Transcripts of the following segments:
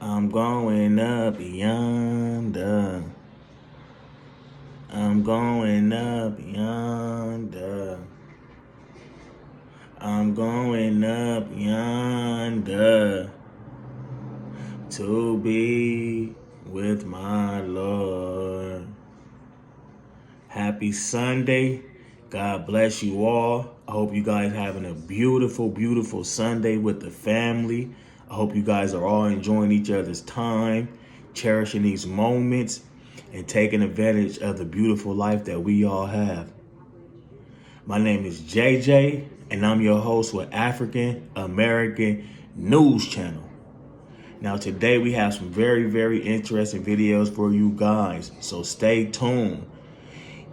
I'm going up yonder. I'm going up yonder. I'm going up yonder to be with my Lord. Happy Sunday. God bless you all. I hope you guys having a beautiful, beautiful Sunday with the family. I hope you guys are all enjoying each other's time, cherishing these moments, and taking advantage of the beautiful life that we all have. My name is JJ, and I'm your host with African American News Channel. Now today we have some very, very interesting videos for you guys, so stay tuned.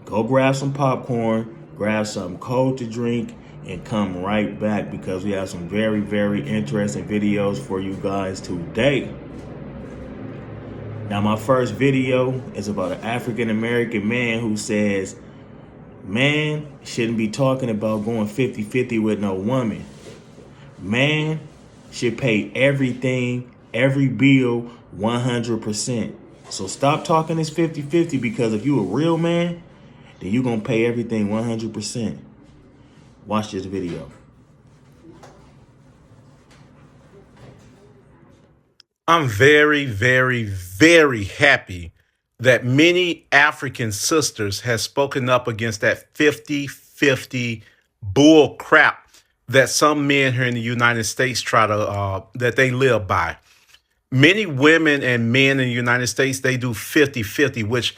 Go grab some popcorn, grab something cold to drink, and come right back because we have some very, very interesting videos for you guys today. Now, my first video is about an African American man who says, man shouldn't be talking about going 50-50 with no woman. Man should pay everything, every bill, 100%. So stop talking this 50-50 because if you a real man, then you're going to pay everything 100%. Watch this video. I'm very, very, very happy that many African sisters have spoken up against that 50-50 bull crap that some men here in the United States that they live by. Many women and men in the United States, they do 50-50, which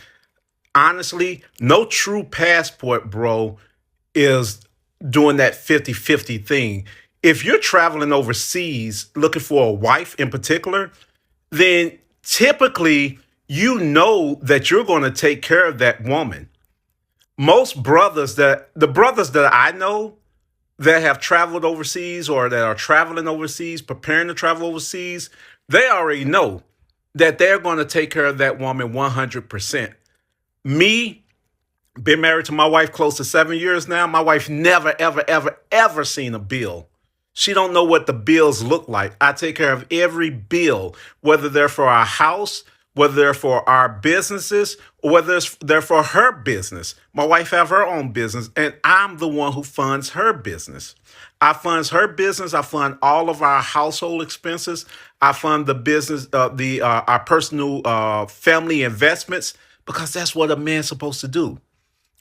honestly, no true passport, bro, is doing that 50-50 thing. If you're traveling overseas looking for a wife in particular, then typically you know that you're going to take care of that woman. Most the brothers that I know that have traveled overseas or that are traveling overseas, preparing to travel overseas, they already know that they're going to take care of that woman 100%. Me, been married to my wife close to 7 years now. My wife never, ever, ever, ever seen a bill. She don't know what the bills look like. I take care of every bill, whether they're for our house, whether they're for our businesses, or whether they're for her business. My wife have her own business, and I'm the one who funds her business. I funds her business. I fund all of our household expenses. I fund the business, our personal family investments, because that's what a man's supposed to do.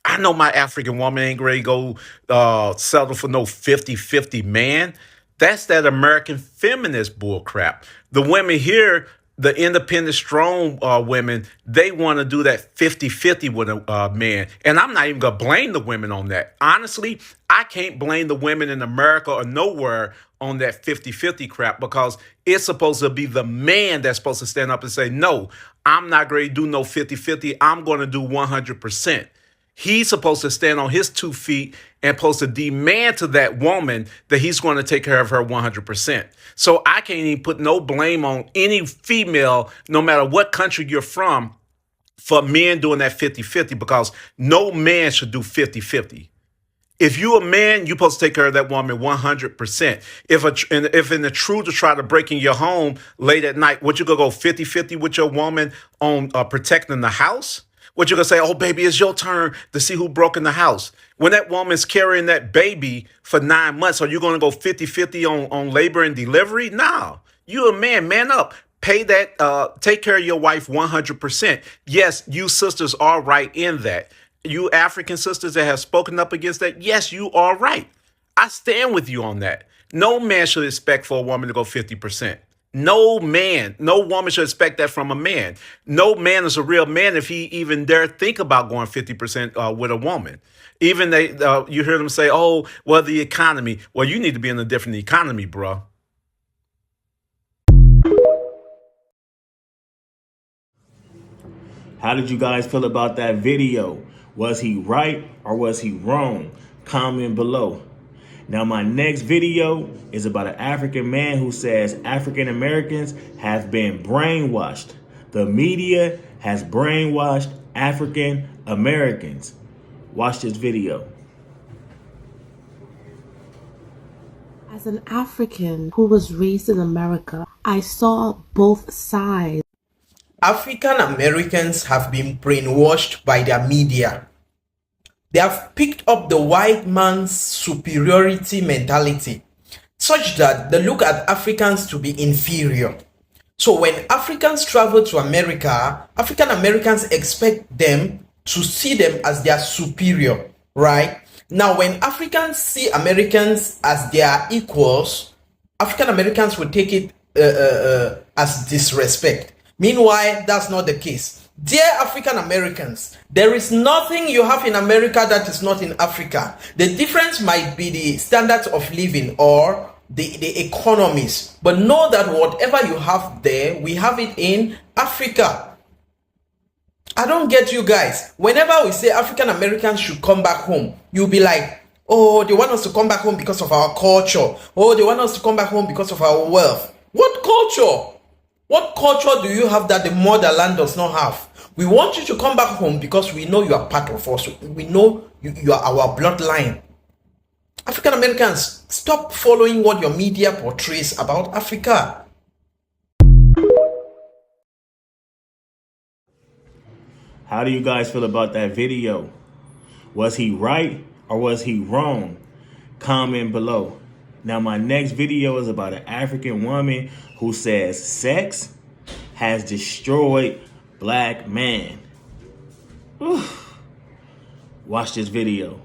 I know my African woman ain't ready to go settle for no 50-50 man. That's that American feminist bull crap. The women here, the independent, strong women, they want to do that 50-50 with a man. And I'm not even going to blame the women on that. Honestly, I can't blame the women in America or nowhere on that 50-50 crap because it's supposed to be the man that's supposed to stand up and say, no, I'm not going to do no 50-50. I'm going to do 100%. He's supposed to stand on his 2 feet and supposed to demand to that woman that he's going to take care of her 100%. So I can't even put no blame on any female, no matter what country you're from, for men doing that 50-50 because no man should do 50-50. If you a man, you're supposed to take care of that woman 100%. If in the truth to try to break in your home late at night, would you go 50-50 with your woman on protecting the house? What you gonna say? Oh, baby, it's your turn to see who broke in the house. When that woman's carrying that baby for 9 months, are you gonna go 50-50 on labor and delivery? No. You a man, man up. Pay that, take care of your wife 100%. Yes, you sisters are right in that. You African sisters that have spoken up against that, yes, you are right. I stand with you on that. No man should expect for a woman to go 50%. No man, no woman should expect that from a man. No man is a real man if he even dare think about going 50% with a woman. Even you hear them say, oh, well, the economy. Well, you need to be in a different economy, bro. How did you guys feel about that video? Was he right or was he wrong? Comment below. Now, my next video is about an African man who says African Americans have been brainwashed. The media has brainwashed African Americans. Watch this video. As an African who was raised in America, I saw both sides. African Americans have been brainwashed by their media. They have picked up the white man's superiority mentality, such that they look at Africans to be inferior. So when Africans travel to America, African Americans expect them to see them as their superior, right? Now, when Africans see Americans as their equals, African Americans will take it as disrespect. Meanwhile, that's not the case. Dear African Americans, there is nothing you have in America that is not in Africa. The difference might be the standards of living or the economies, but know that whatever you have there, we have it in Africa. I don't get you guys. Whenever we say African Americans should come back home, you'll be like, oh, they want us to come back home because of our culture. Oh, they want us to come back home because of our wealth. What culture? What culture do you have that the motherland does not have? We want you to come back home because we know you are part of us. We know you are our bloodline. African Americans, stop following what your media portrays about Africa. How do you guys feel about that video? Was he right or was he wrong? Comment below. Now, my next video is about an African woman who says sex has destroyed black man. Watch this video.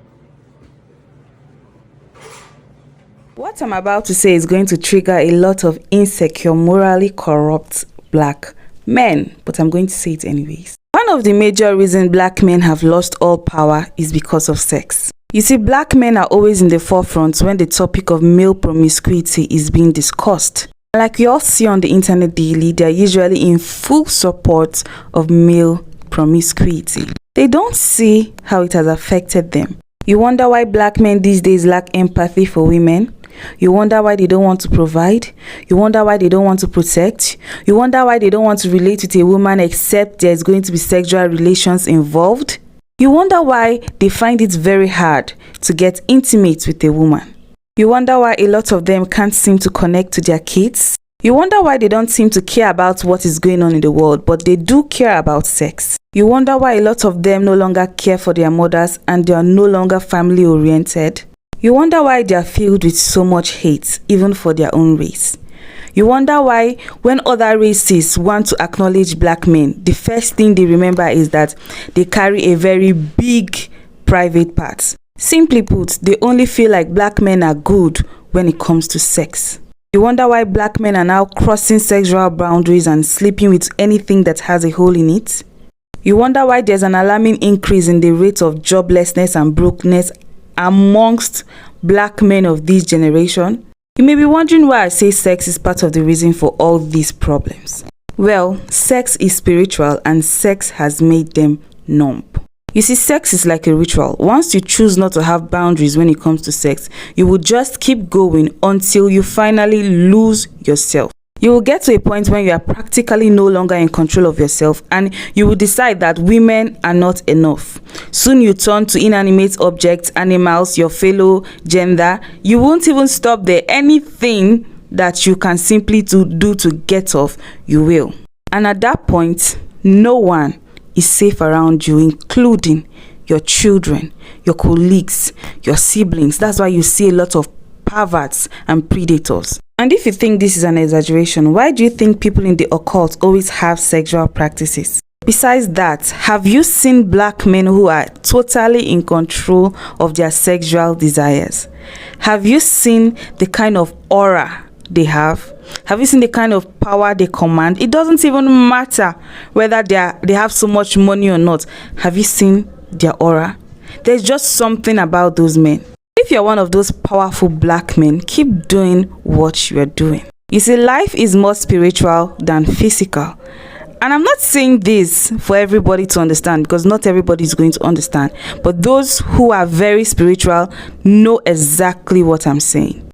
What I'm about to say is going to trigger a lot of insecure, morally corrupt black men, but I'm going to say it anyways. One of the major reasons black men have lost all power is because of sex. You see, black men are always in the forefront when the topic of male promiscuity is being discussed. Like we all see on the internet daily, they are usually in full support of male promiscuity. They don't see how it has affected them. You wonder why black men these days lack empathy for women? You wonder why they don't want to provide? You wonder why they don't want to protect? You wonder why they don't want to relate with a woman except there's going to be sexual relations involved? You wonder why they find it very hard to get intimate with a woman? You wonder why a lot of them can't seem to connect to their kids? You wonder why they don't seem to care about what is going on in the world, but they do care about sex? You wonder why a lot of them no longer care for their mothers and they are no longer family oriented? You wonder why they are filled with so much hate, even for their own race. You wonder why when other races want to acknowledge black men, the first thing they remember is that they carry a very big private part. Simply put, they only feel like black men are good when it comes to sex. You wonder why black men are now crossing sexual boundaries and sleeping with anything that has a hole in it? You wonder why there's an alarming increase in the rate of joblessness and brokenness amongst black men of this generation? You may be wondering why I say sex is part of the reason for all these problems. Well, sex is spiritual and sex has made them numb. You see, sex is like a ritual. Once you choose not to have boundaries when it comes to sex, you will just keep going until you finally lose yourself. You will get to a point when you are practically no longer in control of yourself and you will decide that women are not enough. Soon you turn to inanimate objects, animals, your fellow gender. You won't even stop there. Anything that you can simply do to get off, you will. And at that point, no one is safe around you, including your children, your colleagues, your siblings. That's why you see a lot of perverts and predators. And if you think this is an exaggeration, why do you think people in the occult always have sexual practices? Besides that, have you seen black men who are totally in control of their sexual desires? Have you seen the kind of aura they have? Have you seen the kind of power they command? It doesn't even matter whether they have so much money or not. Have you seen their aura? There's just something about those men. If you're one of those powerful black men, keep doing what you are doing. You see, life is more spiritual than physical. And I'm not saying this for everybody to understand, because not everybody is going to understand. But those who are very spiritual know exactly what I'm saying.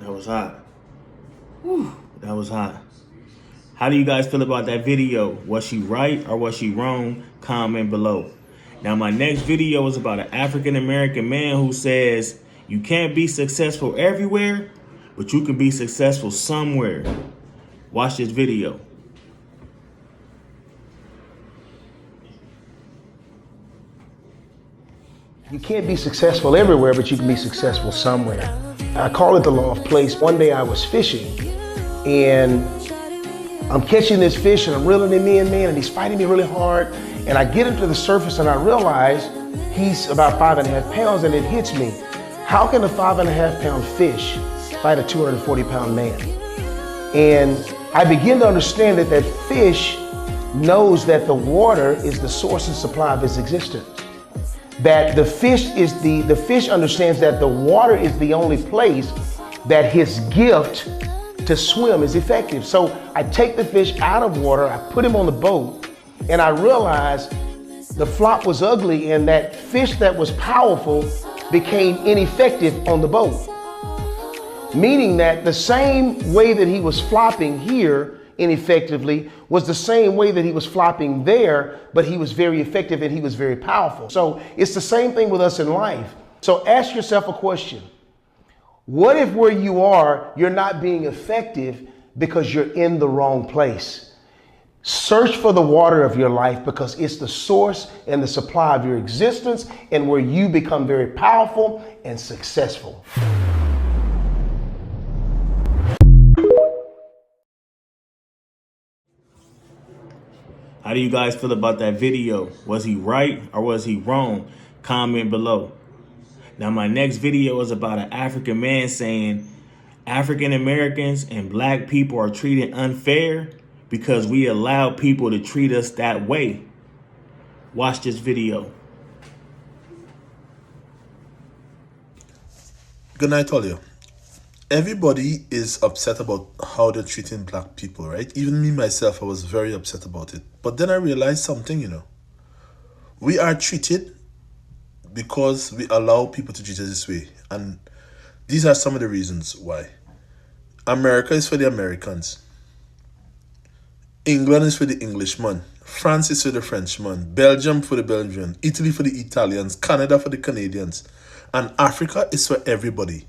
That was hot. That was hot. How do you guys feel about that video? Was she right or was she wrong? Comment below. Now, my next video is about an African American man who says you can't be successful everywhere, but you can be successful somewhere. Watch this video. You can't be successful everywhere, but you can be successful somewhere. I call it the law of place. One day I was fishing and I'm catching this fish and I'm reeling him in, man, and he's fighting me really hard. And I get him to the surface and I realize he's about 5.5 pounds, and it hits me. How can a 5.5 pound fish fight a 240 pound man? And I begin to understand that that fish knows that the water is the source and supply of his existence. That the fish understands that the water is the only place that his gift to swim is effective. So I take the fish out of water, I put him on the boat, and I realize the flop was ugly and that fish that was powerful became ineffective on the boat. Meaning that the same way that he was flopping here ineffectively was the same way that he was flopping there, but he was very effective and he was very powerful. So it's the same thing with us in life. So ask yourself a question. What if where you are, you're not being effective because you're in the wrong place? Search for the water of your life because it's the source and the supply of your existence and where you become very powerful and successful. How do you guys feel about that video? Was he right or was he wrong? Comment below. Now, my next video is about an African man saying African Americans and black people are treated unfair because we allow people to treat us that way. Watch this video. Good night, all you. Everybody is upset about how they're treating black people, right? Even me, myself, I was very upset about it. But then I realized something, We are treated because we allow people to treat us this way. And these are some of the reasons why. America is for the Americans. England is for the Englishman. France is for the Frenchman. Belgium for the Belgian. Italy for the Italians. Canada for the Canadians. And Africa is for everybody.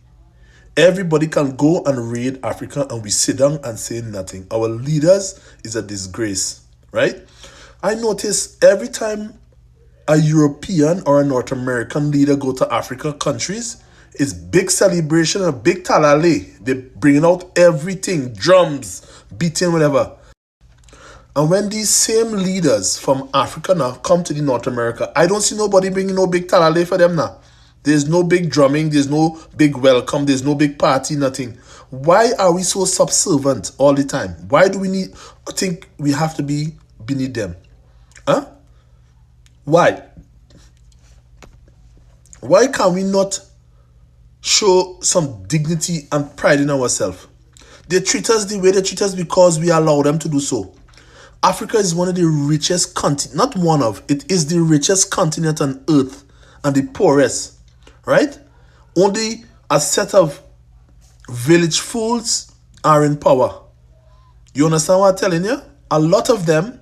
Everybody can go and raid Africa and we sit down and say nothing. Our leaders is a disgrace, right? I notice every time a European or a North American leader go to Africa countries, it's big celebration, a big talale. They're bringing out everything, drums, beating, whatever. And when these same leaders from Africa now come to the North America, I don't see nobody bringing no big talale for them now. There's no big drumming, there's no big welcome, there's no big party, nothing. Why are we so subservient all the time? Why do we think we have to be beneath them? Huh? Why? Why can we not show some dignity and pride in ourselves? They treat us the way they treat us because we allow them to do so. Africa is one of the richest continents, not one of, it is the richest continent on earth and the poorest, right? Only a set of village fools are in power. You understand what I'm telling you? A lot of them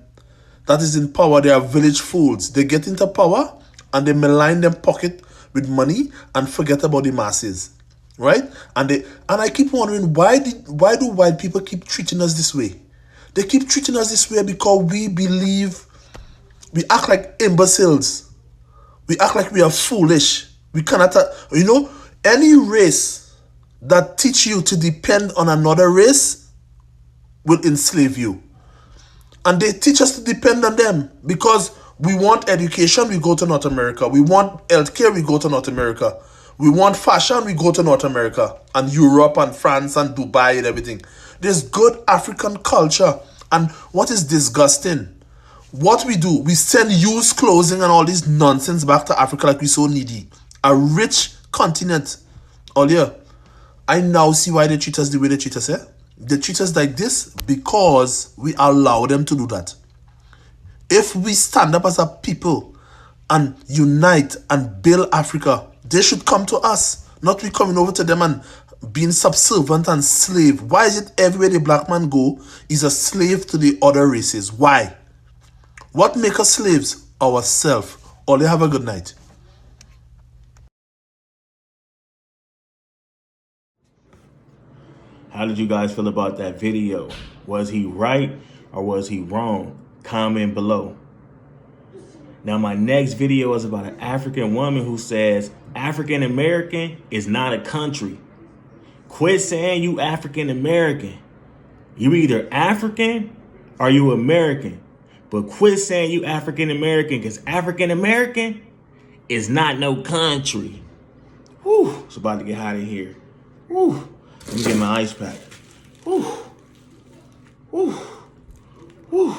that is in power, they are village fools. They get into power and they malign them pocket with money and forget about the masses, right? And I keep wondering, why do white people keep treating us this way? They keep treating us this way because we believe, we act like imbeciles. We act like we are foolish. We cannot, any race that teach you to depend on another race will enslave you. And they teach us to depend on them because we want education, we go to North America. We want healthcare, we go to North America. We want fashion, we go to North America and Europe and France and Dubai and everything. There's good African culture. And what is disgusting? What we do, we send used clothing and all this nonsense back to Africa like we're so needy. A rich continent. All here. I now see why they treat us the way they treat us, eh? They treat us like this because we allow them to do that. If we stand up as a people and unite and build Africa, they should come to us, not we coming over to them and being subservient and slave. Why is it everywhere the black man go is a slave to the other races? Why? What make us slaves? Ourselves. Ollie, have a good night. How did you guys feel about that video? Was he right or was he wrong? Comment below. Now my next video is about an African woman who says African American is not a country. Quit saying you African American. You either African or you American. But quit saying you African American, because African American is not no country. Whew, it's about to get hot in here. Whew. Let me get my ice pack. Whew. Whew. Whew.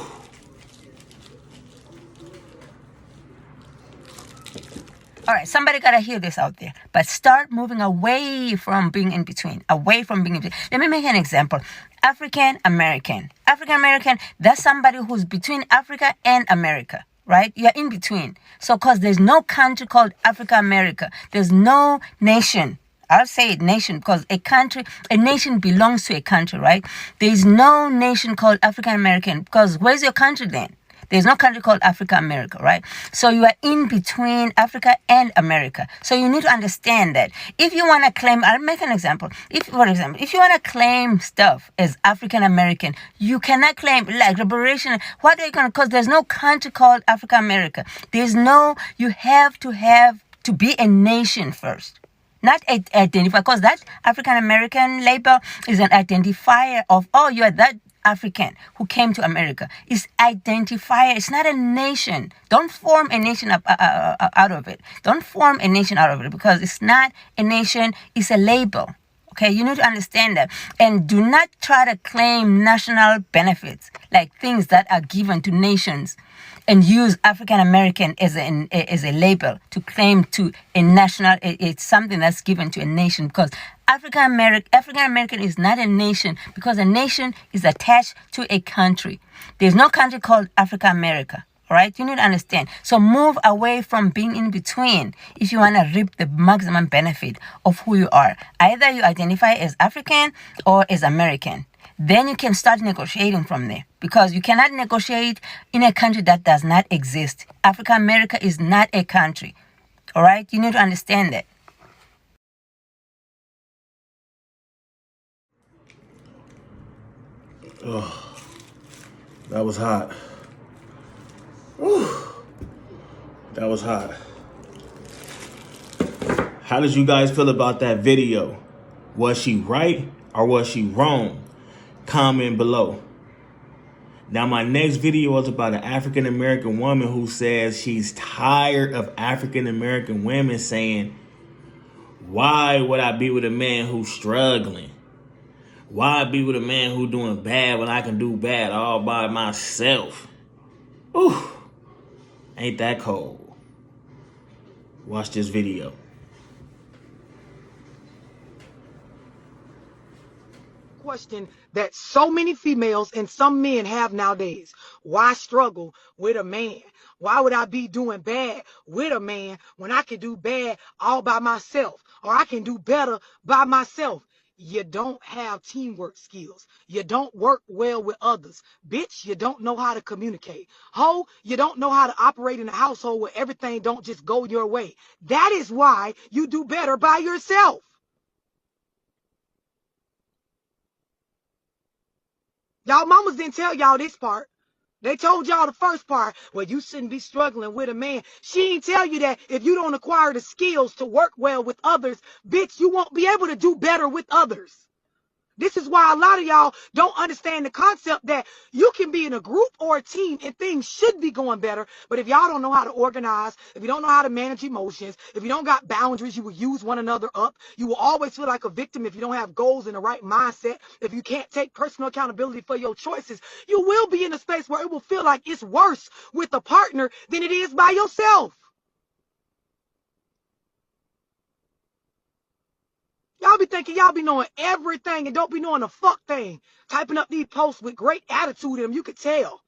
All right, somebody got to hear this out there. But start moving away from being in between. Away from being in between. Let me make an example. African American. African American, that's somebody who's between Africa and America, right? You're in between. So, because there's no country called Africa America. There's no nation. I'll say it nation, because a nation belongs to a country, right? There's no nation called African American, because where's your country then? There's no country called Africa America, right? So you are in between Africa and America. So you need to understand that. If you want to claim, I'll make an example. If you want to claim stuff as African American, you cannot claim like liberation. What are you going to, because there's no country called Africa America. You have to be a nation first. Not identify, because that African American label is an identifier of, oh, you're that African who came to America. It's identifier. It's not a nation. Don't form a nation out of it. Don't form a nation out of it, because it's not a nation. It's a label. Okay, you need to understand that. And do not try to claim national benefits, like things that are given to nations, and use African American as a label to claim to a national. It's something that's given to a nation, because African American is not a nation, because a nation is attached to a country. There's no country called Africa America. All right, you need to understand. So move away from being in between if you want to reap the maximum benefit of who you are. Either you identify as African or as American. Then you can start negotiating from there, because you cannot negotiate in a country that does not exist. Africa America is not a country. All right, you need to understand that. Oh, that was hot. Whew. That was hot. How did you guys feel about that video? Was she right or was she wrong? Comment below. Now my next video is about an African American woman who says she's tired of African American women saying, why would I be with a man who's struggling? Why be with a man who doing bad when I can do bad all by myself? Ooh, ain't that cold? Watch this video. Question that so many females and some men have nowadays. Why struggle with a man? Why would I be doing bad with a man when I can do bad all by myself, or I can do better by myself? You don't have teamwork skills. You don't work well with others. Bitch, you don't know how to communicate. Ho, you don't know how to operate in a household where everything don't just go your way. That is why you do better by yourself. Y'all mamas didn't tell y'all this part. They told y'all the first part, well, you shouldn't be struggling with a man. She ain't tell you that if you don't acquire the skills to work well with others, bitch, you won't be able to do better with others. This is why a lot of y'all don't understand the concept that you can be in a group or a team and things should be going better. But if y'all don't know how to organize, if you don't know how to manage emotions, if you don't got boundaries, you will use one another up. You will always feel like a victim if you don't have goals and the right mindset. If you can't take personal accountability for your choices, you will be in a space where it will feel like it's worse with a partner than it is by yourself. Y'all be thinking y'all be knowing everything and don't be knowing a fuck thing. Typing up these posts with great attitude in them, you could tell.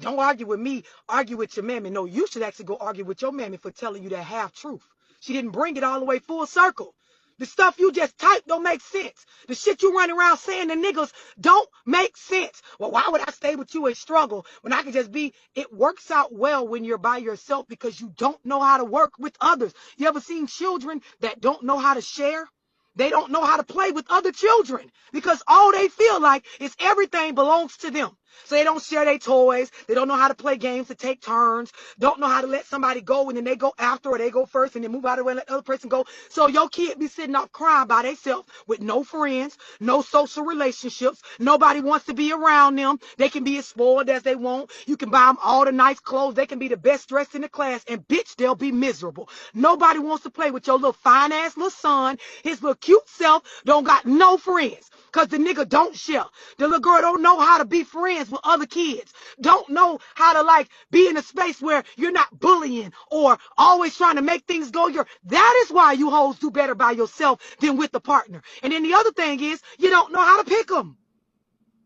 Don't argue with me, argue with your mammy. No, you should actually go argue with your mammy for telling you that half truth. She didn't bring it all the way full circle. The stuff you just type don't make sense. The shit you run around saying to niggas don't make sense. Well, why would I stay with you and struggle when I can just be? It works out well when you're by yourself because you don't know how to work with others. You ever seen children that don't know how to share? They don't know how to play with other children because all they feel like is everything belongs to them. So they don't share their toys. They don't know how to play games to take turns. Don't know how to let somebody go and then they go after or they go first and then move out of the way and let the other person go. So your kid be sitting off crying by themselves with no friends, no social relationships. Nobody wants to be around them. They can be as spoiled as they want. You can buy them all the nice clothes. They can be the best dressed in the class and bitch, they'll be miserable. Nobody wants to play with your little fine ass little son. His little cute self don't got no friends. Because the nigga don't share. The little girl don't know how to be friends with other kids. Don't know how to like be in a space where you're not bullying or always trying to make things go your. That is why you hoes do better by yourself than with a partner. And then the other thing is you don't know how to pick them.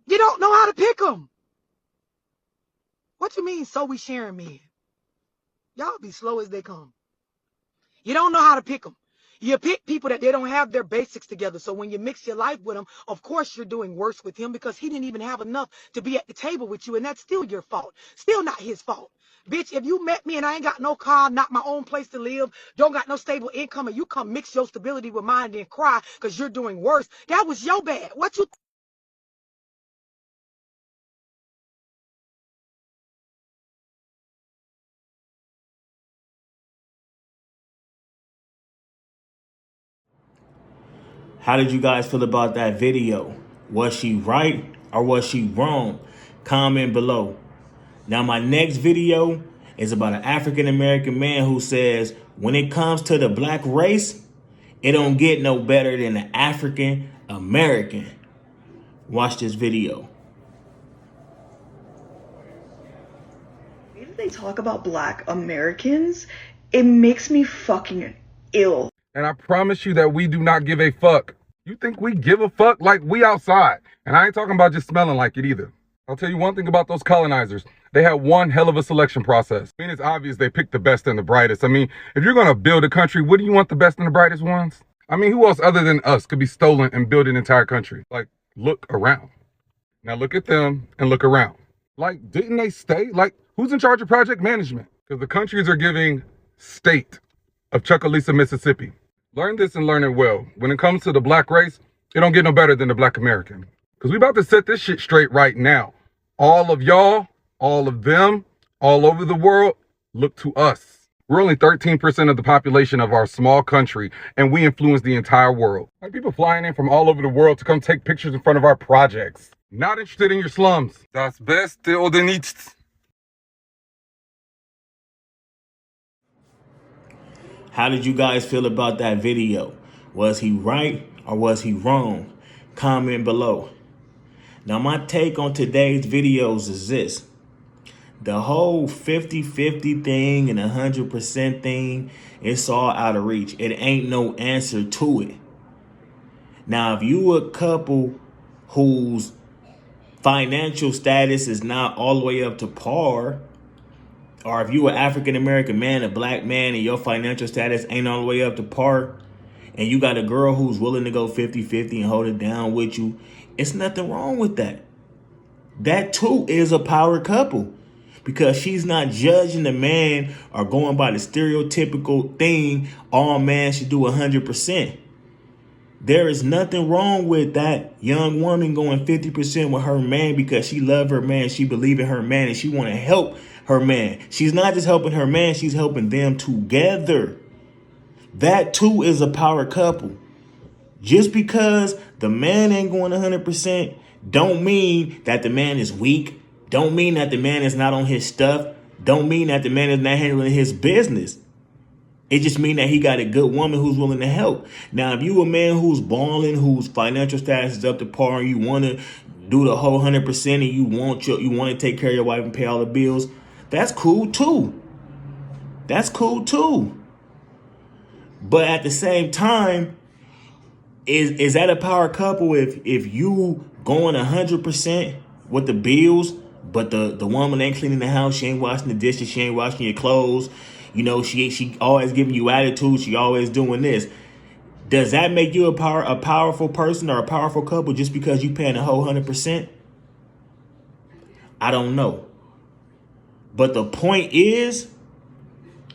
You don't know how to pick them. What you mean, so we sharing men? Y'all be slow as they come. You don't know how to pick them. You pick people that they don't have their basics together. So when you mix your life with them, of course you're doing worse with him because he didn't even have enough to be at the table with you. And that's still your fault. Still not his fault. Bitch, if you met me and I ain't got no car, not my own place to live, don't got no stable income, and you come mix your stability with mine and then cry because you're doing worse, that was your bad. What you How did you guys feel about that video? Was she right or was she wrong? Comment below. Now my next video is about an African American man who says when it comes to the black race, it don't get no better than the African American. Watch this video. The way that they talk about black Americans, it makes me fucking ill. And I promise you that we do not give a fuck. You think we give a fuck? Like, we outside. And I ain't talking about just smelling like it either. I'll tell you one thing about those colonizers. They had one hell of a selection process. I mean, it's obvious they picked the best and the brightest. I mean, if you're going to build a country, what do you want the best and the brightest ones? I mean, who else other than us could be stolen and build an entire country? Like, look around. Now look at them and look around. Like, didn't they stay? Like, who's in charge of project management? Because the countries are giving state of Chucalissa, Mississippi. Learn this and learn it well. When it comes to the black race, it don't get no better than the black American. Because we about to set this shit straight right now. All of y'all, all of them, all over the world, look to us. We're only 13% of the population of our small country, and we influence the entire world. Like people flying in from all over the world to come take pictures in front of our projects. Not interested in your slums. Das Beste oder nichts. How did you guys feel about that video? Was he right or was he wrong? Comment below. Now my take on today's videos is this. The whole 50-50 thing and 100% thing, it's all out of reach. It ain't no answer to it. Now, if you a couple whose financial status is not all the way up to par, or if you an African-American man, a black man, and your financial status ain't all the way up to par, and you got a girl who's willing to go 50-50 and hold it down with you, it's nothing wrong with that. That too is a power couple because she's not judging the man or going by the stereotypical thing, all man should do 100%. There is nothing wrong with that young woman going 50% with her man because she love her man, she believe in her man, and she want to help her man. She's not just helping her man, she's helping them together. That too is a power couple. Just because the man ain't going 100% don't mean that the man is weak. Don't mean that the man is not on his stuff. Don't mean that the man is not handling his business. It just means that he got a good woman who's willing to help. Now, if you a man who's balling, whose financial status is up to par, and you want to do the whole 100% and you want to take care of your wife and pay all the bills, that's cool too. That's cool too. But at the same time, is that a power couple if you going 100% with the bills, but the woman ain't cleaning the house, she ain't washing the dishes, she ain't washing your clothes, you know, she always giving you attitude, she always doing this. Does that make you a powerful person or a powerful couple just because you paying a whole 100%? I don't know. But the point is,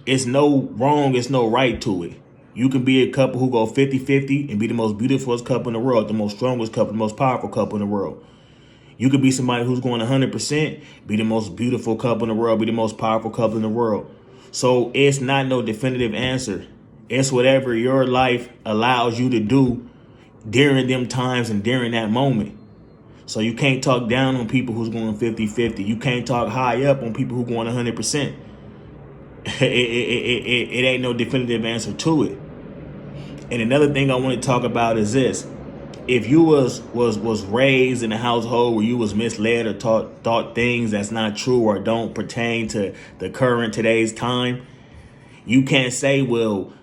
it's no wrong, it's no right to it. You can be a couple who go 50-50 and be the most beautiful couple in the world, the most strongest couple, the most powerful couple in the world. You could be somebody who's going 100%, be the most beautiful couple in the world, be the most powerful couple in the world. So it's not no definitive answer. It's whatever your life allows you to do during them times and during that moment. So you can't talk down on people who's going 50-50. You can't talk high up on people who going 100%. It ain't no definitive answer to it. And another thing I want to talk about is this. If you was raised in a household where you was misled or thought things that's not true or don't pertain to the current today's time, you can't say, well,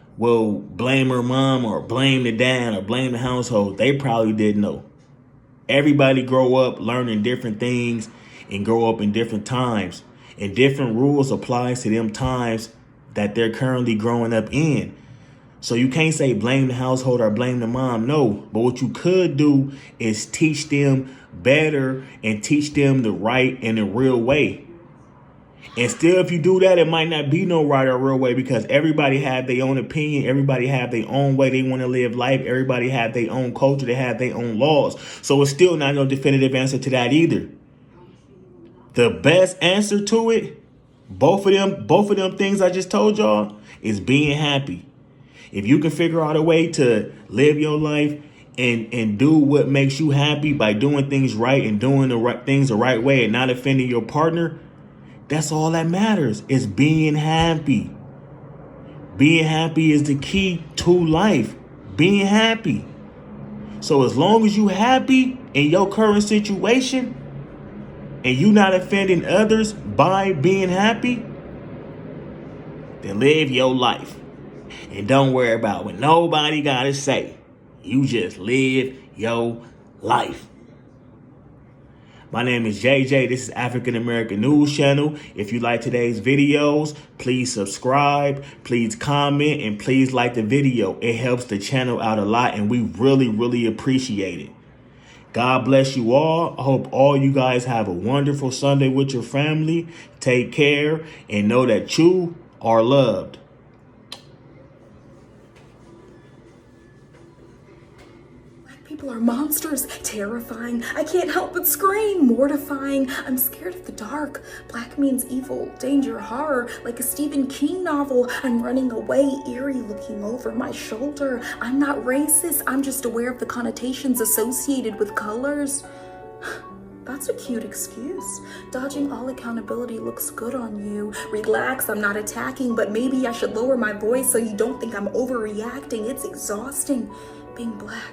blame her mom or blame the dad or blame the household. They probably didn't know. Everybody grow up learning different things and grow up in different times. And different rules applies to them times that they're currently growing up in. So you can't say blame the household or blame the mom. No, but what you could do is teach them better and teach them the right and the real way. And still, if you do that, it might not be no right or real way because everybody have their own opinion. Everybody have their own way they want to live life. Everybody have their own culture. They have their own laws. So it's still not no definitive answer to that either. The best answer to it, both of them things I just told y'all, is being happy. If you can figure out a way to live your life and do what makes you happy by doing things right and doing the right things the right way and not offending your partner, that's all that matters, is being happy. Being happy is the key to life. Being happy. So as long as you happy in your current situation and you not offending others by being happy, then live your life. And don't worry about what nobody got to say. You just live your life. My name is JJ. This is African American News Channel. If you like today's videos, please subscribe, please comment, and please like the video. It helps the channel out a lot, and we really, really appreciate it. God bless you all. I hope all you guys have a wonderful Sunday with your family. Take care and know that you are loved. People are monsters, terrifying. I can't help but scream, mortifying. I'm scared of the dark. Black means evil, danger, horror, like a Stephen King novel. I'm running away, eerie, looking over my shoulder. I'm not racist, I'm just aware of the connotations associated with colors. That's a cute excuse. Dodging all accountability looks good on you. Relax, I'm not attacking, but maybe I should lower my voice so you don't think I'm overreacting. It's exhausting being black.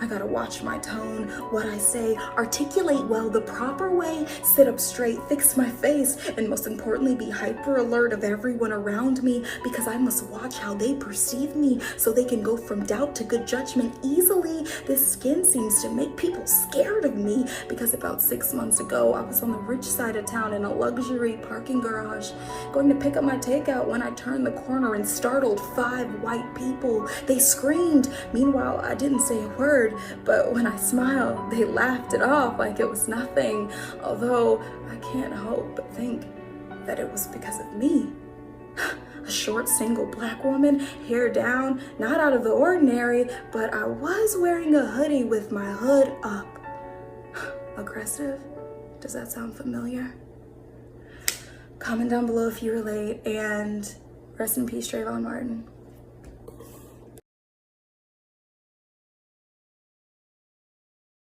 I gotta watch my tone, what I say, articulate well the proper way, sit up straight, fix my face, and most importantly be hyper alert of everyone around me because I must watch how they perceive me so they can go from doubt to good judgment easily. This skin seems to make people scared of me because about 6 months ago I was on the rich side of town in a luxury parking garage going to pick up my takeout when I turned the corner and startled 5 white people. They screamed. Meanwhile, I didn't say a word. But when I smiled, they laughed it off like it was nothing. Although I can't help but think that it was because of me. A short, single black woman, hair down, not out of the ordinary, but I was wearing a hoodie with my hood up. Aggressive? Does that sound familiar? Comment down below if you relate, and rest in peace, Trayvon Martin.